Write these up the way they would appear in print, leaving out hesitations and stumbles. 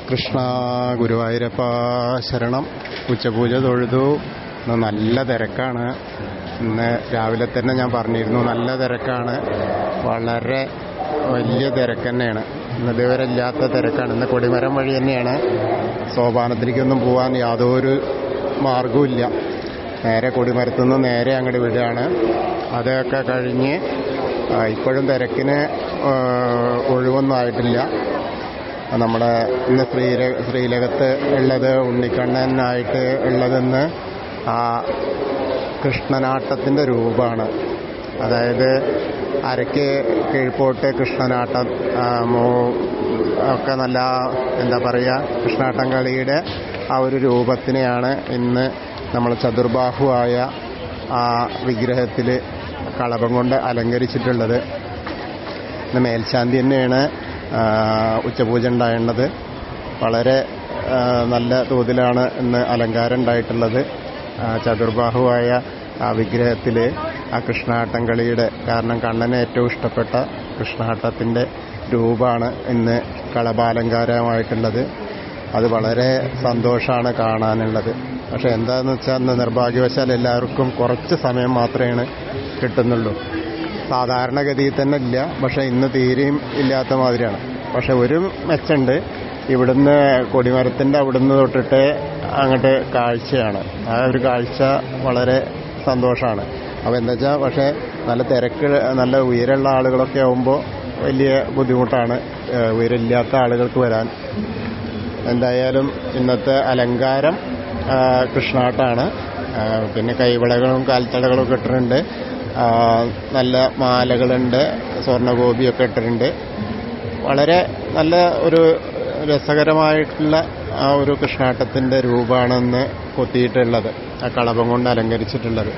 കൃഷ്ണ ഗുരുവായൂരപ്പ ശരണം. ഉച്ചപൂജ തൊഴുതു. ഇന്ന് നല്ല തിരക്കാണ്. ഇന്ന് രാവിലെ തന്നെ ഞാൻ പറഞ്ഞിരുന്നു, നല്ല തിരക്കാണ്. വളരെ വലിയ തിരക്ക് തന്നെയാണ്. ഇന്ന് ഇതുവരെ ഇല്ലാത്ത തിരക്കാണ്. ഇന്ന് കൊടിമരം വഴി തന്നെയാണ്. സോപാനത്തിലേക്കൊന്നും പോകാൻ യാതൊരു മാർഗവുമില്ല. നേരെ കൊടിമരത്തു നിന്ന് നേരെ അങ്ങോട്ട് വിടുകയാണ്. അതൊക്കെ കഴിഞ്ഞ് ഇപ്പോഴും തിരക്കിന് ഒഴിവൊന്നും ആയിട്ടില്ല. നമ്മുടെ ഇന്ന് ശ്രീലകത്ത് ഉള്ളത് ഉണ്ണിക്കണ്ണനായിട്ട് ഉള്ളതെന്ന് ആ കൃഷ്ണനാട്ടത്തിൻ്റെ രൂപമാണ്. അതായത് അരയ്ക്ക് കീഴ്പോട്ട് കൃഷ്ണനാട്ടം ഒക്കെ നല്ല എന്താ പറയുക, കൃഷ്ണാട്ടം കളിയുടെ ആ ഒരു രൂപത്തിനെയാണ് ഇന്ന് നമ്മൾ ചതുർബാഹുവായ ആ വിഗ്രഹത്തിൽ കളഭം കൊണ്ട് അലങ്കരിച്ചിട്ടുള്ളത്. ഇന്ന് മേൽശാന്തി തന്നെയാണ് ഉച്ചപൂജ ഉണ്ടായിരുന്നത്. വളരെ നല്ല തോതിലാണ് ഇന്ന് അലങ്കാരം ഉണ്ടായിട്ടുള്ളത്. ചതുർബാഹുവായ ആ വിഗ്രഹത്തിൽ ആ കൃഷ്ണാട്ടം കളിയുടെ, കാരണം കണ്ണന് ഏറ്റവും ഇഷ്ടപ്പെട്ട കൃഷ്ണാട്ടത്തിൻ്റെ രൂപമാണ് ഇന്ന് കളഭാലങ്കാരമായിട്ടുള്ളത്. അത് വളരെ സന്തോഷമാണ് കാണാനുള്ളത്. പക്ഷെ എന്താണെന്ന് വെച്ചാൽ ഇന്ന് നിർഭാഗ്യവശാൽ എല്ലാവർക്കും കുറച്ച് സമയം മാത്രമേ കിട്ടുന്നുള്ളൂ. സാധാരണഗതിയിൽ തന്നെ ഇല്ല, പക്ഷെ ഇന്ന് തീരെയും ഇല്ലാത്ത മാതിരിയാണ്. പക്ഷെ ഒരു മെച്ചമുണ്ട്, ഇവിടുന്ന് കൊടിമരത്തിൻ്റെ അവിടുന്ന് തൊട്ടിട്ട് അങ്ങോട്ട് കാഴ്ചയാണ്. ആ ഒരു കാഴ്ച വളരെ സന്തോഷമാണ്. അപ്പോൾ എന്താ വെച്ചാൽ, പക്ഷേ നല്ല തിരക്ക്, നല്ല ഉയരമുള്ള ആളുകളൊക്കെ ആകുമ്പോൾ വലിയ ബുദ്ധിമുട്ടാണ് ഉയരമില്ലാത്ത ആളുകൾക്ക് വരാൻ. എന്തായാലും ഇന്നത്തെ അലങ്കാരം കൃഷ്ണാട്ടാണ്. പിന്നെ കൈവളകളും കാൽത്തടകളും ഒക്കെ ഇട്ടിട്ടുണ്ട്. നല്ല മാലകളുണ്ട്, സ്വർണ്ണഗോപിയൊക്കെ ഇട്ടിട്ടുണ്ട്. വളരെ നല്ല ഒരു രസകരമായിട്ടുള്ള ആ ഒരു കൃഷ്ണാട്ടത്തിൻ്റെ രൂപമാണെന്ന് കൊത്തിയിട്ടുള്ളത്, ആ കളഭം കൊണ്ട് അലങ്കരിച്ചിട്ടുള്ളത്.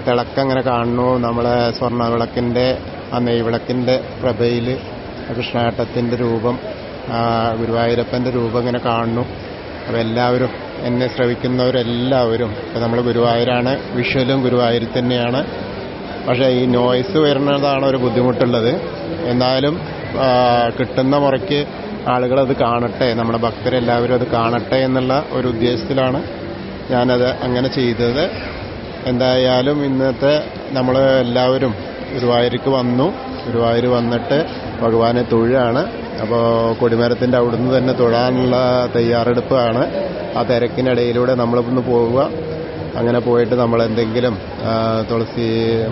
തിളക്കങ്ങനെ കാണുന്നു. നമ്മളെ സ്വർണ്ണ വിളക്കിൻ്റെ ആ നെയ്വിളക്കിൻ്റെ പ്രഭയിൽ കൃഷ്ണാട്ടത്തിൻ്റെ രൂപം, ഗുരുവായൂരപ്പൻ്റെ രൂപം ഇങ്ങനെ കാണുന്നു. അപ്പോൾ എല്ലാവരും, എന്നെ ശ്രവിക്കുന്നവരെല്ലാവരും, ഇപ്പോൾ നമ്മൾ ഗുരുവായൂരാണ്, വിഷ്വലും ഗുരുവായൂർ തന്നെയാണ്. പക്ഷേ ഈ നോയ്സ് വരുന്നതാണ് ഒരു ബുദ്ധിമുട്ടുള്ളത്. എന്നാലും കിട്ടുന്ന മുറയ്ക്ക് ആളുകളത് കാണട്ടെ, നമ്മുടെ ഭക്തരെല്ലാവരും അത് കാണട്ടെ എന്നുള്ള ഒരു ഉദ്ദേശത്തിലാണ് ഞാനത് അങ്ങനെ ചെയ്തത്. എന്തായാലും ഇന്നത്തെ നമ്മൾ എല്ലാവരും ഗുരുവായൂർക്ക് വന്നു. ഗുരുവായൂർ വന്നിട്ട് ഭഗവാനെ തൊഴുകയാണ്. അപ്പോൾ കൊടിമരത്തിൻ്റെ അവിടുന്ന് തന്നെ തൊഴാനുള്ള തയ്യാറെടുപ്പാണ്. ആ തിരക്കിനിടയിലൂടെ നമ്മളിന്ന് പോവുക. അങ്ങനെ പോയിട്ട് നമ്മൾ എന്തെങ്കിലും തുളസി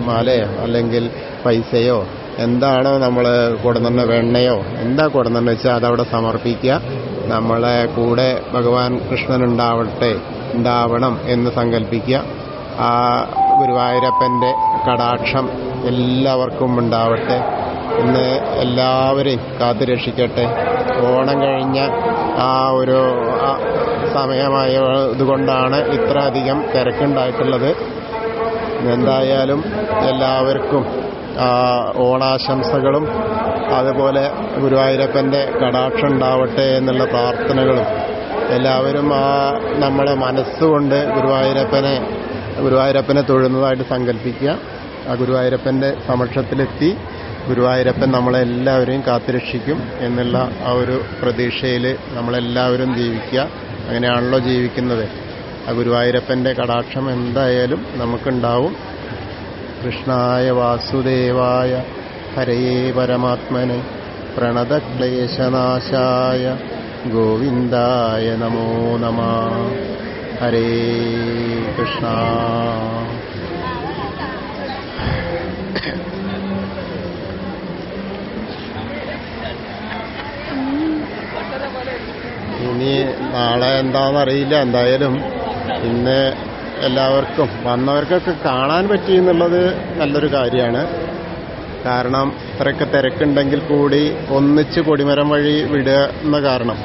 മാലയോ അല്ലെങ്കിൽ പൈസയോ എന്താണോ നമ്മൾ കൊടുന്ന വെണ്ണയോ എന്താ കൊടുന്നെന്ന് വെച്ചാൽ അതവിടെ സമർപ്പിക്കുക. നമ്മളെ കൂടെ ഭഗവാൻ കൃഷ്ണൻ ഉണ്ടാവണം എന്ന് സങ്കല്പിക്കുക. ആ ഗുരുവായൂരപ്പൻ്റെ കടാക്ഷം എല്ലാവർക്കും ഉണ്ടാവട്ടെ. ഇന്ന് എല്ലാവരെയും കാത്തുരക്ഷിക്കട്ടെ. ഓണം കഴിഞ്ഞ ആ ഒരു സമയമായതുകൊണ്ടാണ് ഇത്ര അധികം തിരക്കുണ്ടായിട്ടുള്ളത്. എന്തായാലും എല്ലാവർക്കും ഓണാശംസകളും അതുപോലെ ഗുരുവായൂരപ്പൻ്റെ കടാക്ഷം ഉണ്ടാവട്ടെ എന്നുള്ള പ്രാർത്ഥനകളും എല്ലാവരും നമ്മുടെ മനസ്സുകൊണ്ട് ഗുരുവായൂരപ്പനെ തൊഴുന്നതായിട്ട് സങ്കല്പിക്കുക. ആ ഗുരുവായൂരപ്പൻ്റെ സമക്ഷത്തിലെത്തി ഗുരുവായൂരപ്പൻ നമ്മളെല്ലാവരെയും കാത്തുരക്ഷിക്കും എന്നുള്ള ആ ഒരു പ്രതീക്ഷയിൽ നമ്മളെല്ലാവരും ജീവിക്കുക. അങ്ങനെയാണല്ലോ ജീവിക്കുന്നത്. ആ ഗുരുവായൂരപ്പൻ്റെ കടാക്ഷം എന്തായാലും നമുക്കുണ്ടാവും. കൃഷ്ണായ വാസുദേവായ ഹരയേ പരമാത്മനെ പ്രണതക്ലേശനാശായ ഗോവിന്ദായ നമോ നമഃ. ഹരേ കൃഷ്ണ. ഇനി നാളെ എന്താണെന്നറിയില്ല. എന്തായാലും ഇന്ന് എല്ലാവർക്കും വന്നവർക്കൊക്കെ കാണാൻ പറ്റി എന്നുള്ളത് നല്ലൊരു കാര്യമാണ്. കാരണം ഇത്രയൊക്കെ തിരക്കുണ്ടെങ്കിൽ കൂടി ഒന്നിച്ച് കൊടിമരം വഴി വിടുക എന്ന കാരണം